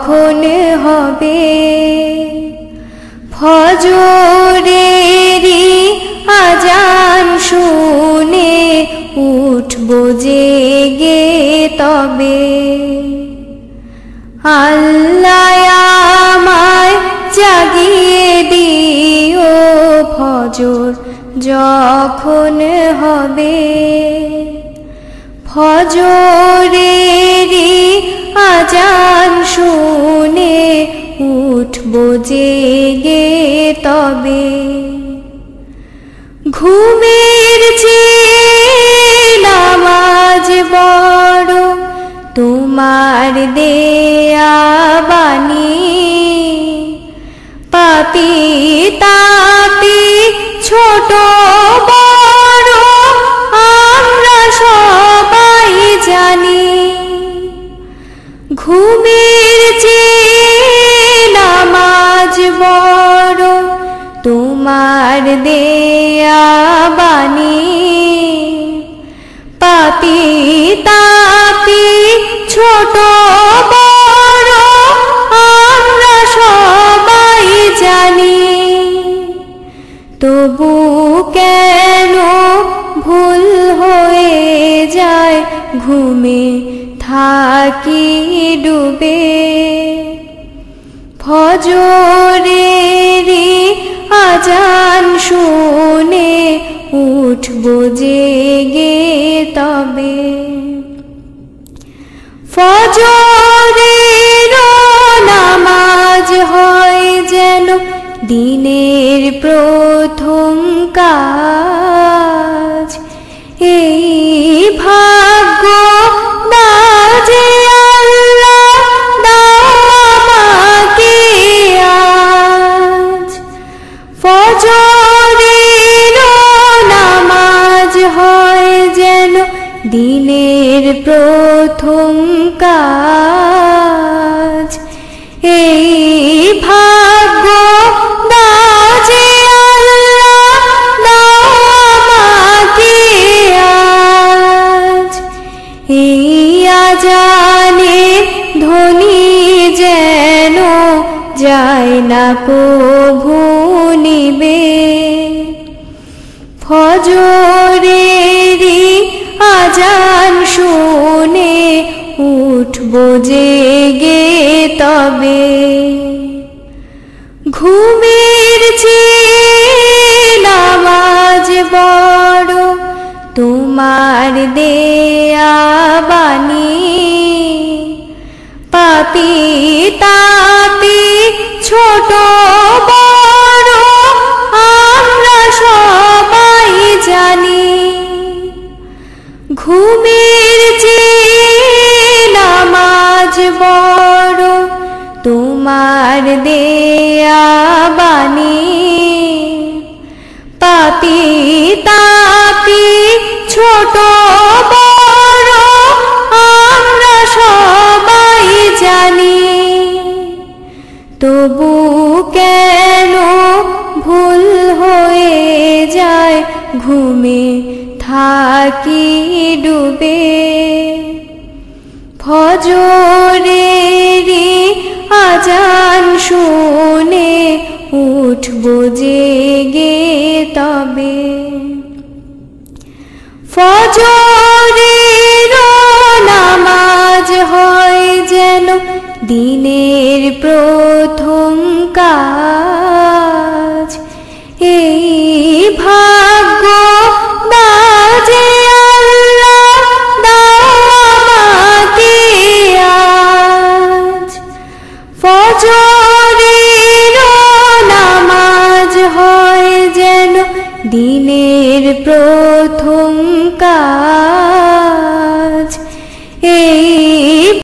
যখন হবে ফজরেরই আজান শুনে উঠব জেগে তবে। আল্লাহ আমায় জাগিয়ে দিও ফজর যখন হবে। ফজরেরই আজান শুনে উঠব জেগে তবে। ঘুমের চেয়ে নামাজ বড় তোমার দেয়া বাণী। পাপী তাপী ছোট বড় আমরা সবাই জানি। ঘুমের চেয়ে নামাজ বড় তোমার দেয়া বাণী। পাপী তাপী ছোট বড় আমরা সবাই জানি। তবু কেন ভুল হয়ে যায় ঘুমে থাকি ডুবে। ফজরেরই আজান শুনে উঠব জেগে তবে। ফজরের নামাজ হয় যেন দিনের প্রথম কাজ। এই ভাগ্য বাজে আল্লাহ দাও আমাকে আজ। ফজরের নামাজ হয় যেন দিনের প্রথম কাজ। এই ভাগ্য বাজে আল্লাহ দাও আমাকে আজ। এই আজানে ধ্বনি যেন যায় না কভু নিবে। ফজরেরই আজান শুনে উঠব জেগে তবে। ঘুমের চেয়ে নামাজ বড় তোমার দেয়া বাণী। পাপী তাপী ছোট বড় আমরা সবাই জানি। ঘুমের চেয়ে নামাজ বড় তোমার দেয়া বাণী। পাপী তাপী ছোট বড় আমরা সবাই জানি। তবু কেন ভুল হয়ে যায় ঘুমে থাকি ডুবে। ফজরেরই আজান শুনে উঠব জেগে তবে। ফজরের নামাজ হয় যেন দিনের প্রথম কাজ।